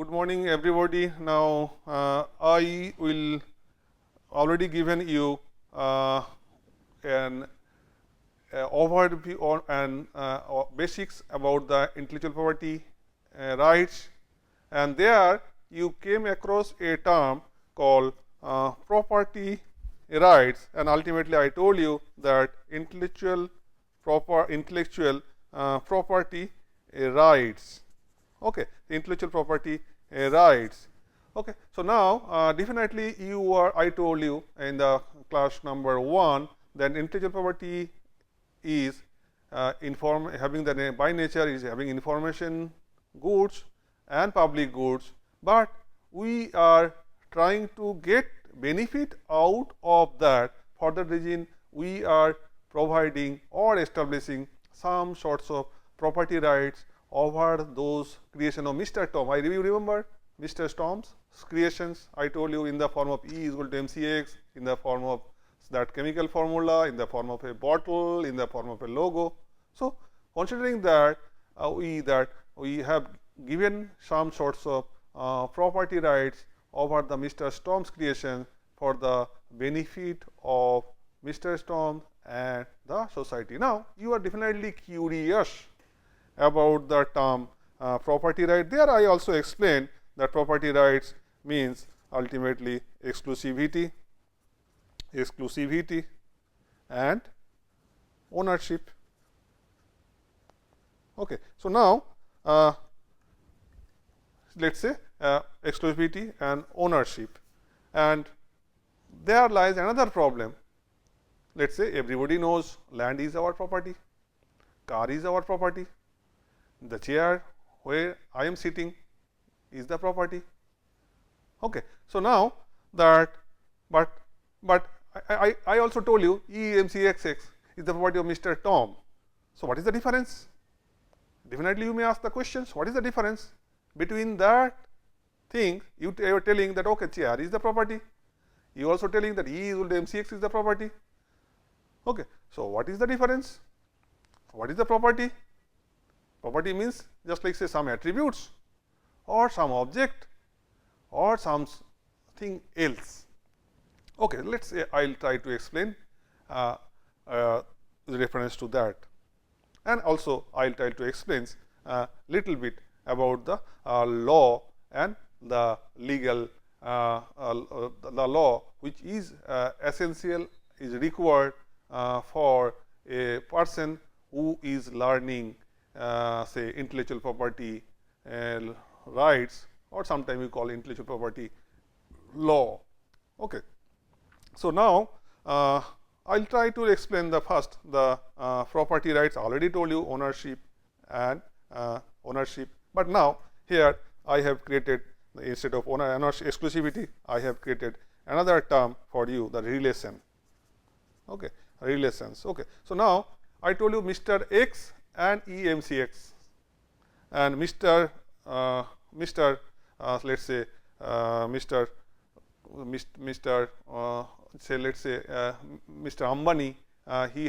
Good morning, everybody. Now, I will already given you an overview and basics about the intellectual property rights, and there you came across a term called property rights, and ultimately I told you that intellectual property rights. Okay, intellectual property rights. Okay, so now definitely I told you in the class number 1 that intellectual property is by nature is having information goods and public goods, but we are trying to get benefit out of that. For that reason, we are providing or establishing some sorts of property rights over those creation of Mr. Tom. You remember Mr. Tom's creations? I told you in the form of E is equal to mcx, in the form of that chemical formula, in the form of a bottle, in the form of a logo. So, considering that we have given some sorts of property rights over the Mr. Storm's creation for the benefit of Mr. Storm and the society. Now, you are definitely curious about the term property right. There I also explained that property rights means ultimately exclusivity and ownership. Okay. So, now let us say exclusivity and ownership, and there lies another problem. Let us say everybody knows land is our property, car is our property, the chair where I am sitting is the property. Okay. So, now that but I also told you EMCXX is the property of Mr. Tom. So, what is the difference? Definitely you may ask the questions, what is the difference between that thing? You are telling that okay, chair is the property, you also telling that E is equal to mcx is the property. Okay. So, what is the difference? What is the property? Property means just like say some attributes or some object or something else. Okay, let us say I will try to explain the reference to that, and also I will try to explain little bit about the law and the legal the law which is essential, is required for a person who is learning say intellectual property rights, or sometimes we call intellectual property law. Okay. So, now I will try to explain the first the property rights. I already told you ownership and ownership, but now here I have created, instead of ownership exclusivity, I have created another term for you, the relation. Okay. Relations. Okay. So, now I told you Mr. X and EMCX, and Mr. let us say say let us say Mr. Ambani, he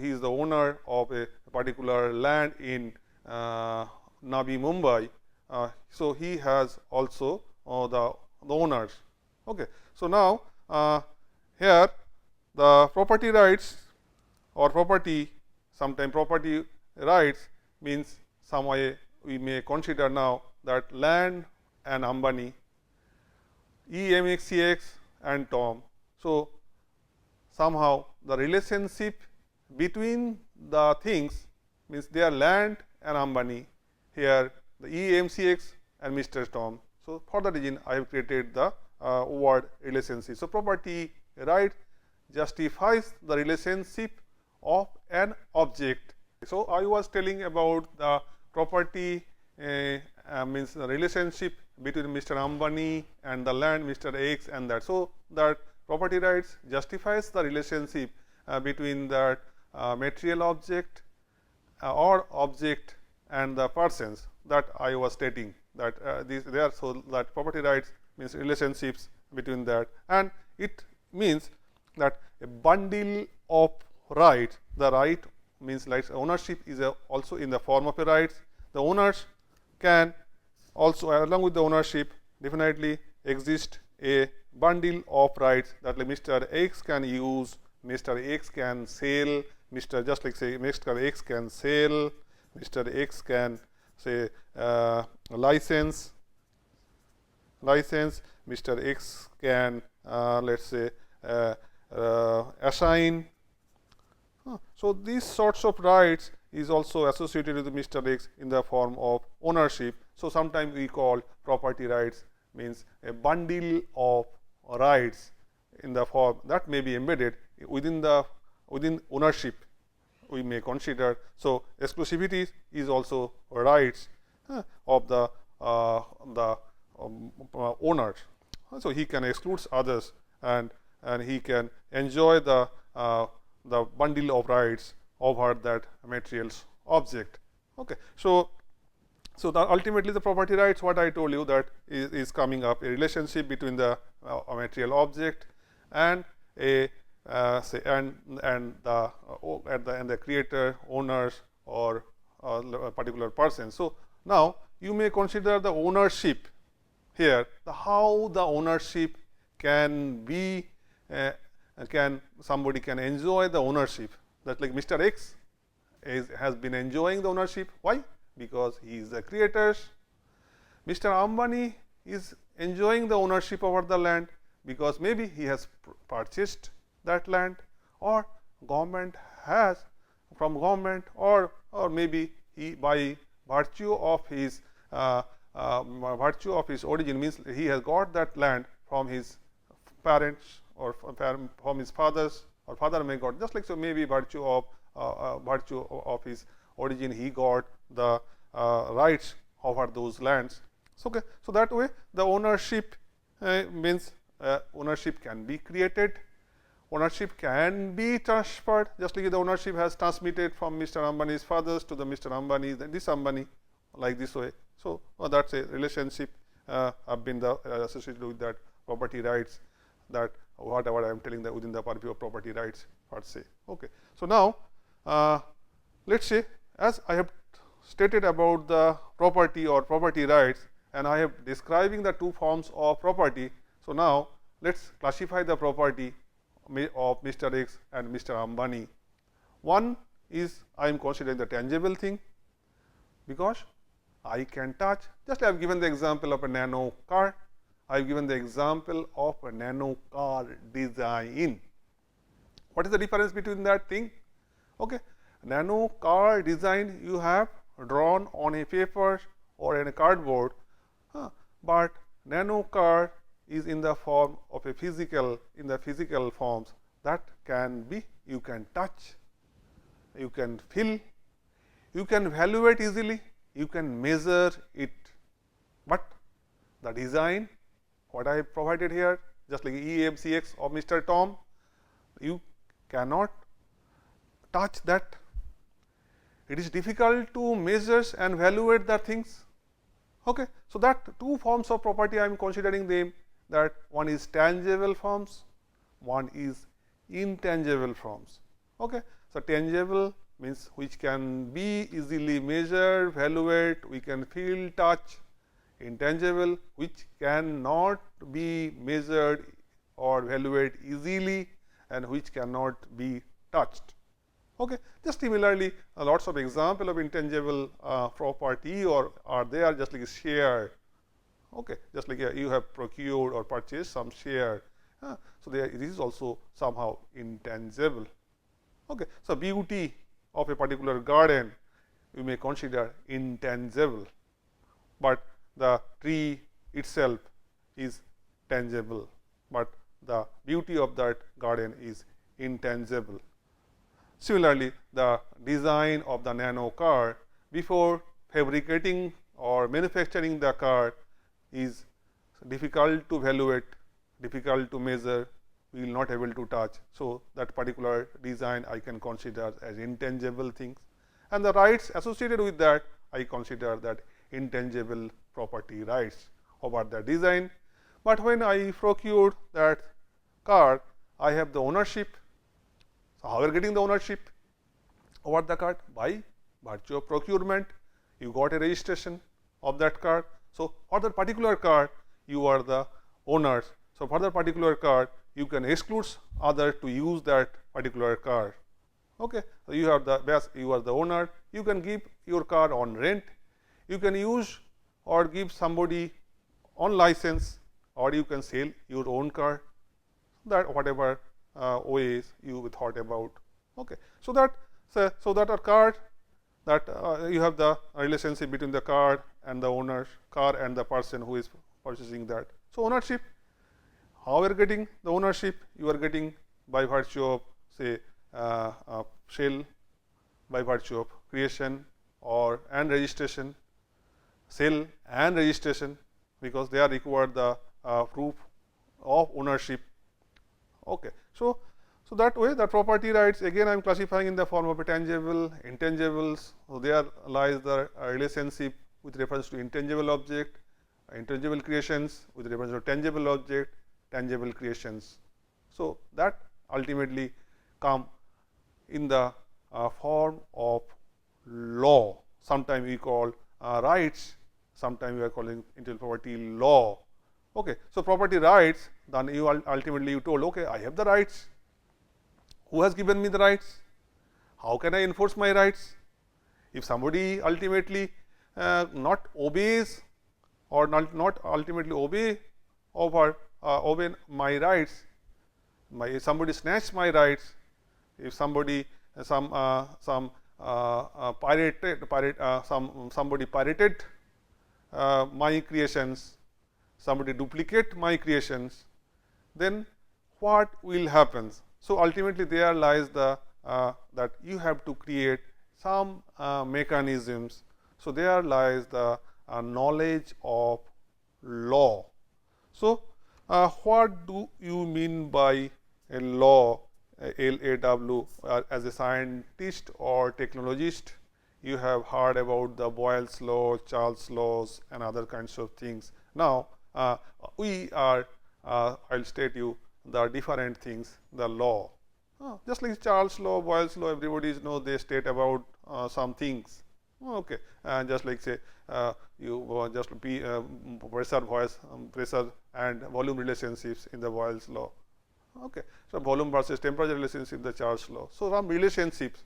is the owner of a particular land in Navi Mumbai. So, he has also the owners. Okay. So, now here the property rights or property, sometime property rights means some way we may consider now that land and Ambani, EMCX and Tom. So, somehow the relationship between the things means they are land and Ambani, here the EMCX and Mr. Tom. So, for that reason I have created the word relationship. So, property right justifies the relationship of an object. So, I was telling about the property means the relationship between Mr. Ambani and the land Mr. X and that. So, that property rights justifies the relationship between that material object or object and the persons that I was stating, that there. So, that property rights means relationships between that, and it means that a bundle of rights. The right means like ownership is also in the form of a rights. The owners can also along with the ownership definitely exist a bundle of rights that like Mr. X can use, Mr. X can sell, Mr. just like say Mr. X can sell, Mr. X can say license, Mr. X can let us say assign. So, these sorts of rights is also associated with Mr. X in the form of ownership. So, sometimes we call property rights means a bundle of rights in the form that may be embedded within ownership we may consider. So, exclusivity is also rights of the owners. So, he can exclude others and he can enjoy the bundle of rights over that material's object. Okay. So, ultimately the property rights what I told you that is coming up a relationship between the material object and a say and the creator, owners or a particular person. So, now you may consider the ownership here, how the ownership can be somebody can enjoy the ownership, that like Mr. X has been enjoying the ownership. Why? Because he is the creator. Mr. Ambani is enjoying the ownership over the land because maybe he has purchased that land, or government has from government, or maybe he by virtue of his origin, means he has got that land from his parents or from his fathers, or father may got, just like so maybe virtue of his origin he got the rights over those lands. So, okay. So, that way the ownership means ownership can be created, ownership can be transferred, just like the ownership has transmitted from Mr. Ambani's fathers to the Mr. Ambani, this Ambani, like this way. So, that is a relationship have been associated with that property rights, that whatever I am telling that within the purview of property rights per se. Okay. So, now let us say as I have stated about the property or property rights, and I have describing the two forms of property. So, now let us classify the property of Mr. X and Mr. Ambani. One is I am considering the tangible thing, because I can touch, just I have given the example of a nano car, I have given the example of a nano car design. What is the difference between that thing? Okay. Nano car design you have drawn on a paper or in a cardboard, but nano car is in the form of a physical, in the physical forms that can be, you can touch, you can feel, you can evaluate easily, you can measure it, but the design what I have provided here, just like EMCX of Mr. Tom, you cannot touch that. It is difficult to measure and evaluate the things. Okay. So, that two forms of property I am considering them, that one is tangible forms, one is intangible forms. Okay. So, tangible means which can be easily measured, evaluate, we can feel, touch. Intangible which cannot be measured or evaluate easily and which cannot be touched. Okay. Just similarly, lots of example of intangible property or are there, just like share. Okay. Just like you have procured or purchased some share. So, there it is also somehow intangible. Okay. So, beauty of a particular garden you may consider intangible, but the tree itself is tangible, but the beauty of that garden is intangible. Similarly, the design of the nano car before fabricating or manufacturing the car is difficult to evaluate, difficult to measure, we will not able to touch. So, that particular design I can consider as intangible things, and the rights associated with that I consider that intangible property rights over the design. But when I procured that car, I have the ownership. So, how are you getting the ownership over the car? By virtue of procurement, you got a registration of that car. So, for that particular car you are the owners. So, for that particular car you can exclude other to use that particular car. Okay. So, you have the best, you are the owner, you can give your car on rent, you can use or give somebody on license, or you can sell your own car, that whatever ways you thought about. Okay. So, that a car, that you have the relationship between the car and the owner, car and the person who is purchasing that. So, ownership, how we are getting the ownership? You are getting by virtue of say shell, by virtue of creation or and registration, sale and registration, because they are required the proof of ownership. Okay. So, that way the property rights again I am classifying in the form of a tangible, intangibles. So, there lies the relationship with reference to intangible object, intangible creations with reference to tangible object, tangible creations. So, that ultimately come in the form of law. Sometimes we call rights, sometimes we are calling intellectual property law. Okay. So, property rights, then you ultimately you told, okay, I have the rights. Who has given me the rights? How can I enforce my rights? If somebody ultimately not obeys or not ultimately obey my rights, somebody snatch my rights, if somebody somebody pirated my creations, somebody duplicate my creations, then what will happen? So, ultimately there lies the that you have to create some mechanisms. So, there lies the knowledge of law. So, what do you mean by a law? LAW, as a scientist or technologist, you have heard about the Boyle's law, Charles laws and other kinds of things. Now, we are I will state you the different things, the law. Just like Charles law, Boyle's law, everybody know they state about some things. Okay. And just like say you just be pressure and volume relationships in the Boyle's law. Okay. So, volume versus temperature relationship in the Charles law. So, some relationships.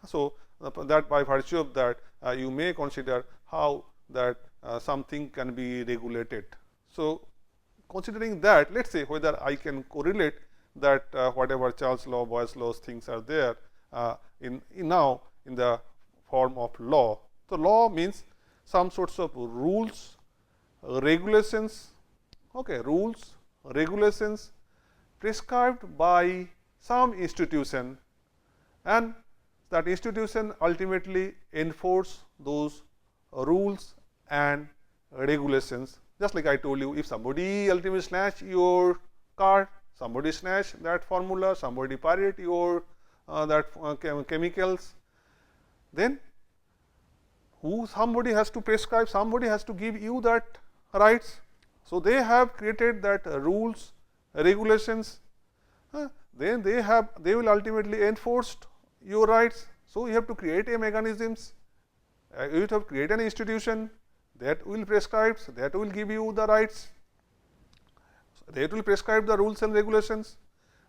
So, that by virtue of that you may consider how that something can be regulated. So, considering that, let us say whether I can correlate that whatever Charles law, Boyle's laws things are there now in the form of law. So, law means some sorts of rules, regulations, okay, rules, regulations prescribed by some institution, and that institution ultimately enforce those rules and regulations. Just like I told you, if somebody ultimately snatch your car, somebody snatch that formula, somebody pirate your chemicals, then somebody has to prescribe, somebody has to give you that rights. So, they have created that rules, regulations, then they will ultimately enforce your rights. So, you have to create a mechanisms, you have to create an institution that will prescribe, that will give you the rights, that will prescribe the rules and regulations,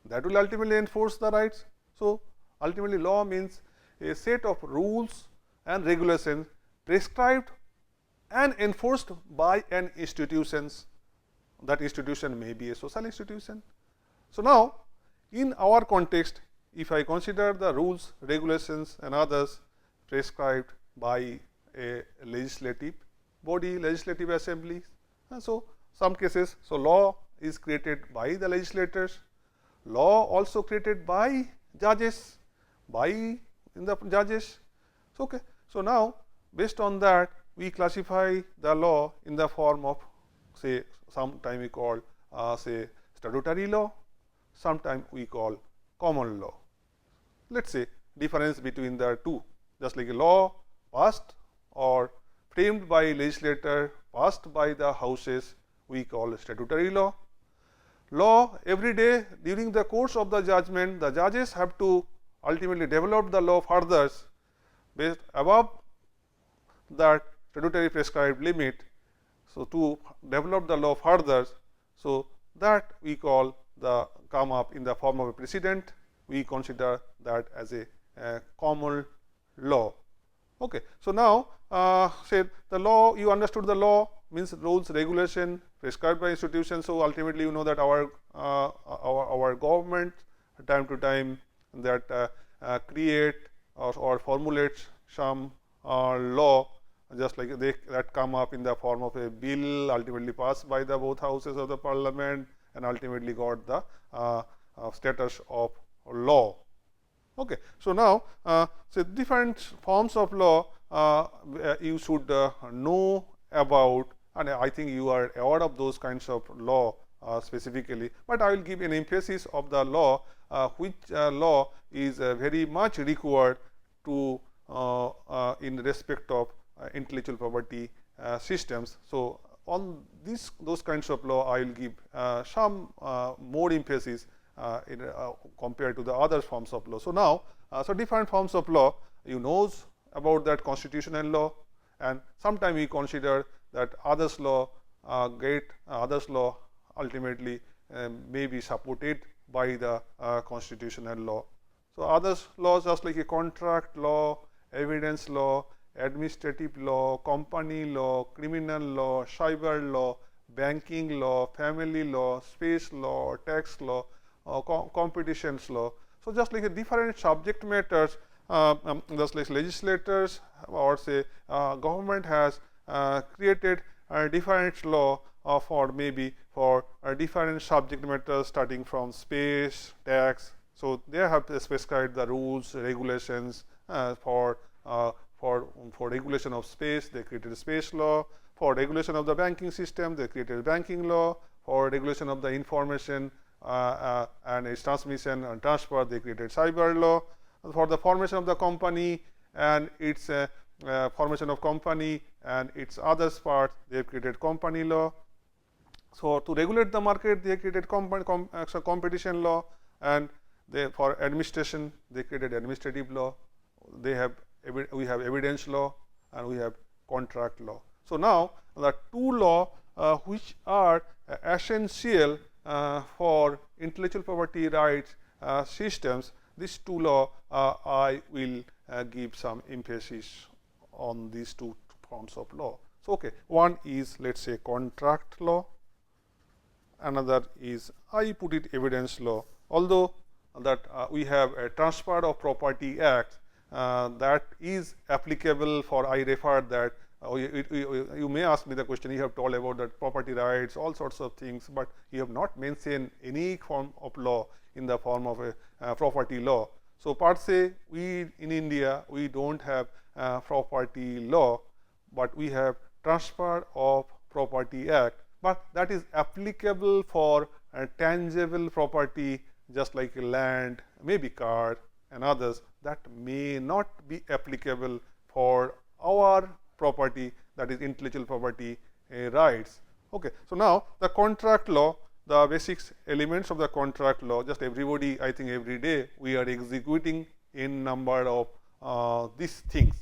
that will ultimately enforce the rights. So, ultimately law means a set of rules and regulations prescribed and enforced by an institutions. That institution may be a social institution. So, now in our context, if I consider the rules, regulations and others prescribed by a legislative body, legislative assembly. So, some cases, so law is created by the legislators, law also created by judges, by the judges. So, okay. So, now based on that we classify the law in the form of say sometime we call say statutory law, sometime we call common law. Let us say difference between the two, just like a law passed or framed by legislator, passed by the houses, we call statutory law. Law every day during the course of the judgment, the judges have to ultimately develop the law further based above that statutory prescribed limit. So, to develop the law further, so that we call the come up in the form of a precedent, we consider that as a common law. Okay. So, now say the law, you understood the law means rules, regulation prescribed by institutions. So, ultimately you know that our government time to time that create or formulate some law, just like that come up in the form of a bill ultimately passed by the both houses of the parliament and ultimately got the status of law. Okay. So, now so different forms of law you should know about, and I think you are aware of those kinds of law specifically, but I will give an emphasis of the law which law is very much required to in respect of intellectual property systems. So, on those kinds of law I will give some more emphasis compared to the other forms of law. So, now so different forms of law you knows about that constitutional law, and sometime we consider that others law others law ultimately may be supported by the constitutional law. So, others laws just like a contract law, evidence law, administrative law, company law, criminal law, cyber law, banking law, family law, space law, tax law, competitions law. So, just like a different subject matters, just like legislators or say government has created different law for maybe for different subject matters starting from space, tax. So, they have specified the rules, regulations for regulation of space, they created space law. For regulation of the banking system, they created banking law. For regulation of the information and its transmission and transfer, they created cyber law. For the formation of the company and its formation of company and its others part, they have created company law. So, to regulate the market, they created competition law, and they for administration, they created administrative law. We have evidence law and we have contract law. So, now the two law which are essential for intellectual property rights systems, these two law I will give some emphasis on these two forms of law. So, okay, one is let us say contract law, another is I put it evidence law. Although that we have a transfer of property act that is applicable for, I refer that you may ask me the question, you have told about that property rights, all sorts of things, but you have not mentioned any form of law in the form of a property law. So, per se we in India we do not have property law, but we have transfer of property act, but that is applicable for tangible property just like land, maybe car and others, that may not be applicable for our property, that is intellectual property rights. Okay. So, now the contract law, the basics elements of the contract law, just everybody I think every day we are executing in number of these things,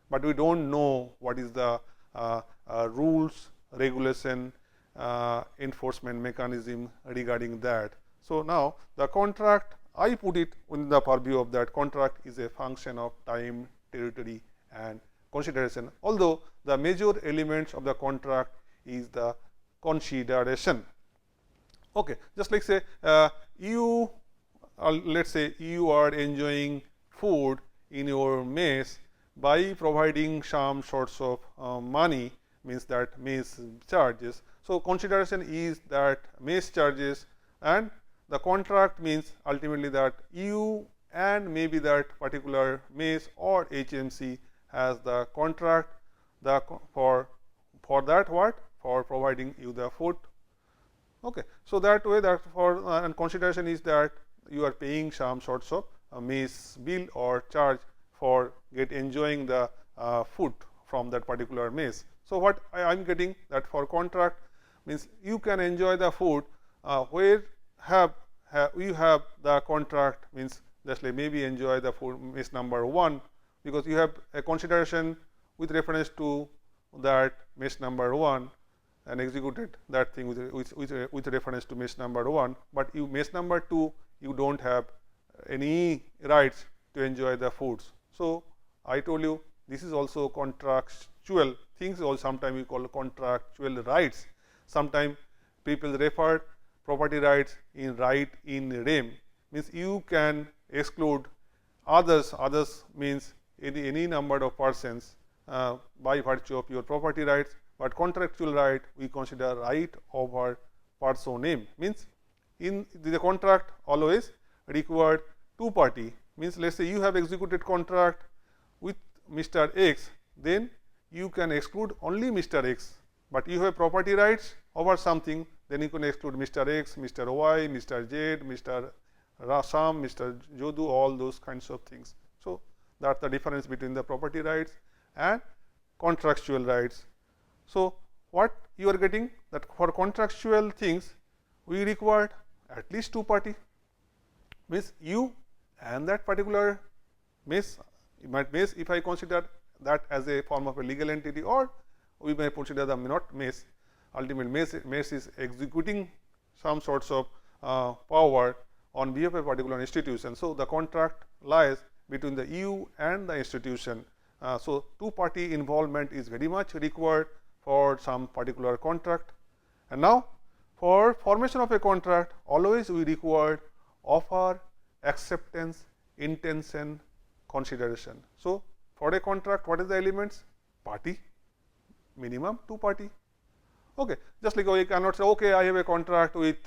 but we do not know what is the rules, regulation, enforcement mechanism regarding that. So, now the contract I put it in the purview of that contract is a function of time, territory and consideration, although the major elements of the contract is the consideration. Okay. Just like say you let us say you are enjoying food in your mess by providing some sorts of money, means that mess charges. So, consideration is that mess charges, and the contract means ultimately that you and maybe that particular mess or HMC has the contract for that what, for providing you the food. Okay. So, that way that for and consideration is that you are paying some sorts of mess bill or charge for enjoying the food from that particular mess. So, what I am getting that for contract means you can enjoy the food where you have the contract, means just like maybe enjoy the food mess number 1, because you have a consideration with reference to that mess number 1, and executed that thing with reference to mesh number 1, but you mesh number 2 you do not have any rights to enjoy the foods. So, I told you this is also contractual things, or sometimes we call contractual rights. Sometimes people refer property rights in right in rem, means you can exclude others means any number of persons by virtue of your property rights, but contractual right we consider right over personam, means in the contract always required two party, means let us say you have executed contract with Mr. X, then you can exclude only Mr. X, but you have property rights over something, then you can exclude Mr. X, Mr. Y, Mr. Z, Mr. Rasam, Mr. Jodu, all those kinds of things. So, that is the difference between the property rights and contractual rights. So, what you are getting that for contractual things we required at least two party, means you and that particular mesh, if I consider that as a form of a legal entity, or we may consider them not mesh, ultimate mesh is executing some sorts of power on behalf of a particular institution. So, the contract lies between the you and the institution. So, two party involvement is very much required for some particular contract. And now, for formation of a contract always we require offer, acceptance, intention, consideration. So, for a contract what is the elements? Party, minimum two party. Okay. Just like you cannot say, okay, I have a contract with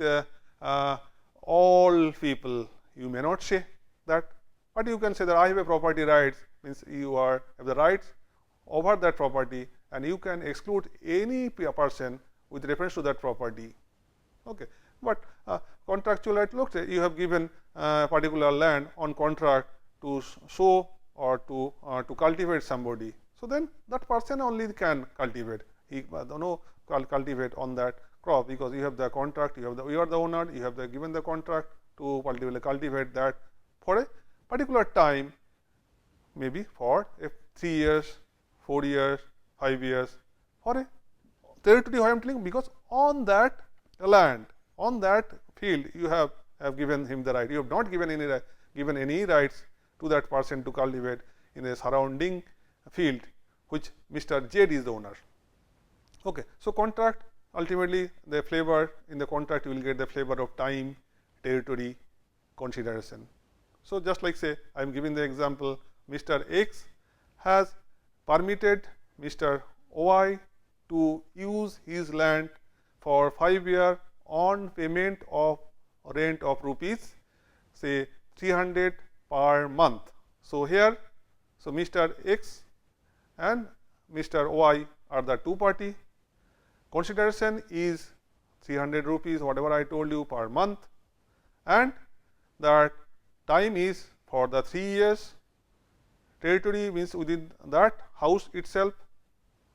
all people, you may not say that, but you can say that I have a property rights, means you have the rights over that property and you can exclude any person with reference to that property. Okay. But contractual right, look, you have given particular land on contract to sow or to cultivate somebody. So, then that person only can cultivate, he no cultivate on that crop, because you have the contract, you are the owner, you have given the contract to cultivate that for a particular time, maybe for 3 years, 4 years, 5 years, for a territory I am telling, because on that land, on that field you have given him the right, you have not given any rights to that person to cultivate in a surrounding field which Mr. Z is the owner. Okay. So, contract ultimately the flavor in the contract you will get the flavor of time, territory, consideration. So, just like say I am giving the example, Mr. X has permitted Mr. Y to use his land for 5 years on payment of rent of rupees say 300 per month. So, here, so Mr. X and Mr. Y are the two party, consideration is 300 rupees whatever I told you per month, and that time is for the 3 years, territory means within that house itself.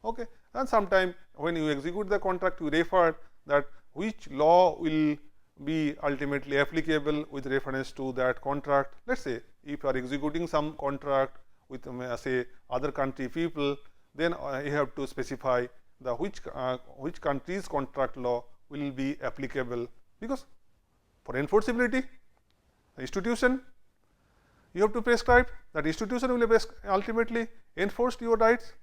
Okay. And sometime when you execute the contract you refer that which law will be ultimately applicable with reference to that contract. Let us say if you are executing some contract with say other country people, then you have to specify the which country's contract law will be applicable, because for enforceability institution you have to prescribe that institution will ultimately enforce your rights.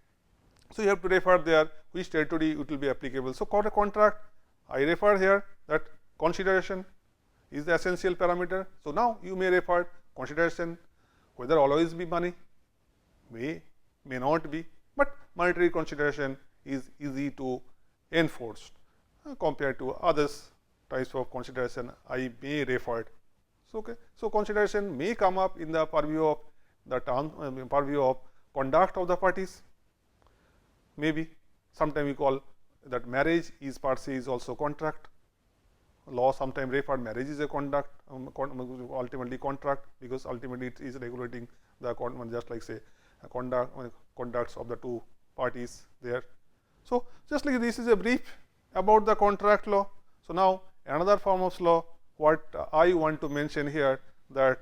So, you have to refer there which territory it will be applicable. So, for a contract I refer here that consideration is the essential parameter. So, now you may refer consideration, whether always be money, may not be, but monetary consideration is easy to enforce compared to others types of consideration I may refer. So, okay. So, consideration may come up in the purview of the purview of conduct of the parties, maybe sometime we call that marriage is per se is also contract. Law sometimes refer marriage is a conduct, ultimately contract, because ultimately it is regulating the just like say conducts of the two parties there. So, just like this is a brief about the contract law. So, now another form of law what I want to mention here that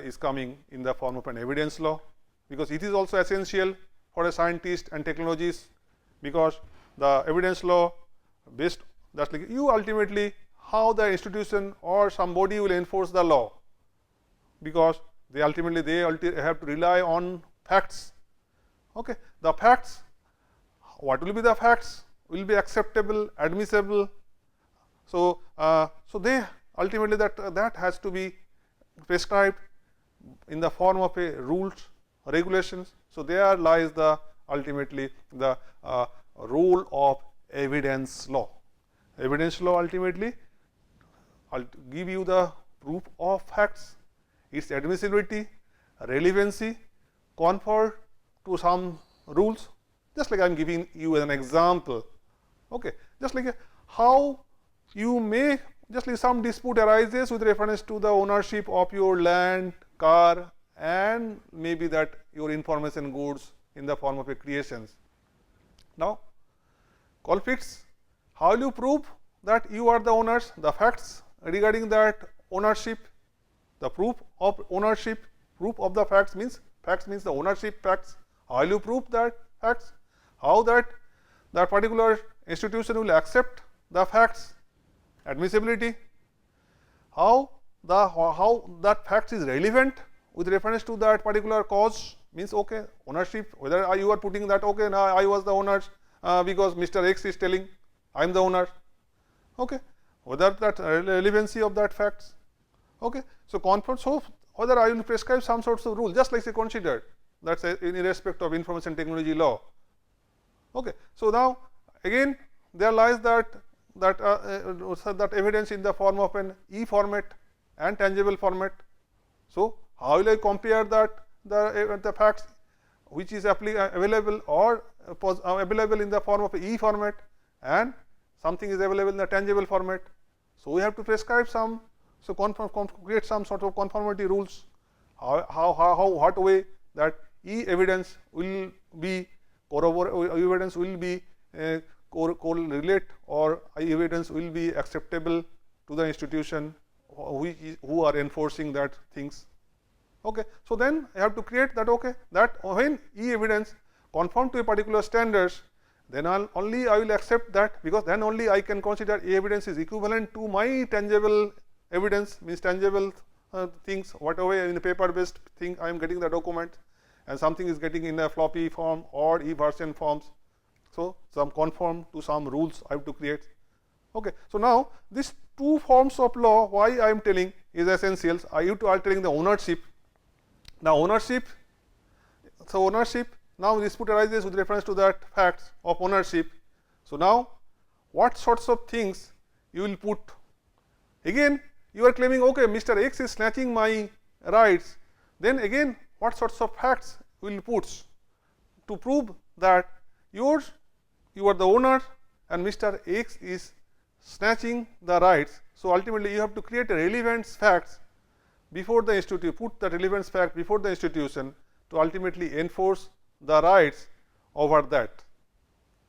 is coming in the form of an evidence law, because it is also essential for a scientist and technologists, because the evidence law based, that's like you ultimately how the institution or somebody will enforce the law, because they ultimately have to rely on facts. Okay. The facts, what will be the facts? Will be acceptable, admissible. So, so they ultimately that has to be prescribed in the form of a rules, regulations. So, there lies the ultimately the role of evidence law. Evidence law ultimately will give you the proof of facts, its admissibility, relevancy, conform to some rules. Just like I am giving you an example. Okay. Just like how you may, just like some dispute arises with reference to the ownership of your land, car, and maybe that your information goods in the form of a creations. Now, conflicts, how will you prove that you are the owners? The facts regarding that ownership, the proof of ownership, proof of the facts means the ownership facts. How will you prove that facts? How that particular institution will accept the facts, admissibility, how that fact is relevant with reference to that particular cause, means okay, ownership, whether you are putting that okay, now I was the owner because Mr. X is telling I am the owner. Okay. Whether that relevancy of that facts. Okay. So, so whether I will prescribe some sorts of rule, just like say considered, that is in respect of information technology law. Okay. So, now again there lies that evidence in the form of an E format and tangible format. So, how will I compare that the facts which is available or available in the form of E format and something is available in the tangible format. So, we have to prescribe some, so create some sort of conformity rules, what way that E evidence will be evidence will be correlate or evidence will be acceptable to the institution who are enforcing that things. Okay. So, then I have to create that okay, that when E evidence conform to a particular standards, then only I will accept that, because then only I can consider E evidence is equivalent to my tangible evidence, means tangible things, whatever in a paper based thing I am getting the document and something is getting in a floppy form or E version forms. So, some conform to some rules I have to create. Okay. So, now these two forms of law, why I am telling is essential. I have to altering the ownership. Now, ownership, so ownership, now dispute arises with reference to that facts of ownership. So, now what sorts of things you will put? Again you are claiming okay, Mr. X is snatching my rights, then again what sorts of facts will put to prove that you are the owner and Mr. X is snatching the rights. So, ultimately you have to create a relevant facts before the institution, put the relevant fact before the institution to ultimately enforce the rights over that.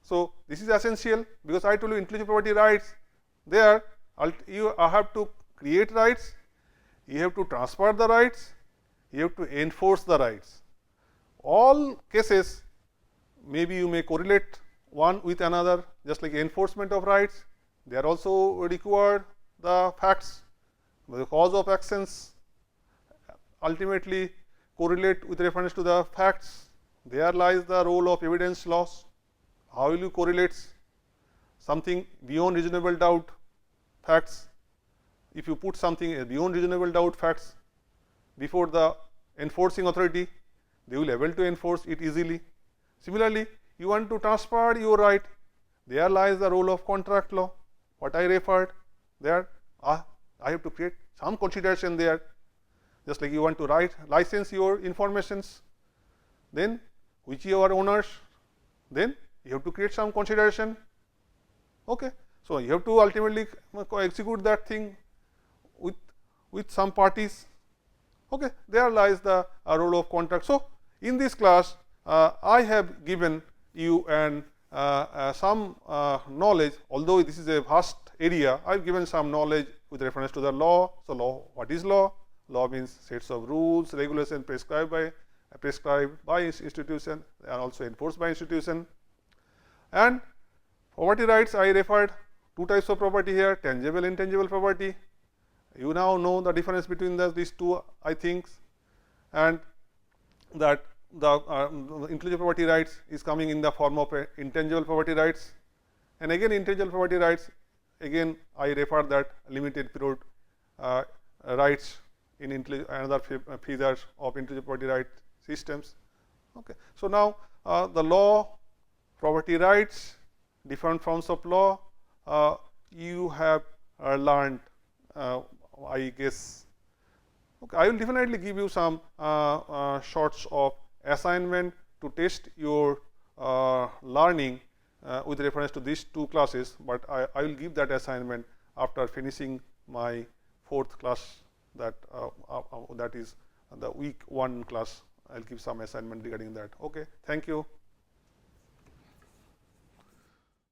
So, this is essential, because I told you intellectual property rights, there you have to create rights, you have to transfer the rights, you have to enforce the rights. All cases maybe you may correlate one with another, just like enforcement of rights, they are also required the facts, the cause of actions ultimately correlate with reference to the facts. There lies the role of evidence laws. How will you correlate something beyond reasonable doubt facts? If you put something beyond reasonable doubt facts before the enforcing authority, they will able to enforce it easily. Similarly, you want to transfer your right, there lies the role of contract law, what I referred there. I have to create some consideration there, just like you want to license your informations, then which you are owners, then you have to create some consideration. Okay. So, you have to ultimately execute that thing with some parties. Okay. There lies the role of contract. So, in this class I have given you some knowledge, although this is a vast area, I have given some knowledge with reference to the law. So, law, what is law? Law means sets of rules, regulations prescribed by institution and also enforced by institution. And property rights I referred two types of property here, tangible, intangible property. You now know the difference between these two, I think, and that the intellectual property rights is coming in the form of intangible property rights. And again, intangible property rights, again I refer that limited period rights in another features of intellectual property right systems. Okay. So now the law, property rights, different forms of law, you have learned, I guess. Okay. I will definitely give you some sorts of assignment to test your learning with reference to these two classes, but I will give that assignment after finishing my 4th class, that that is the week 1 class. I will give some assignment regarding that. Okay. Thank you.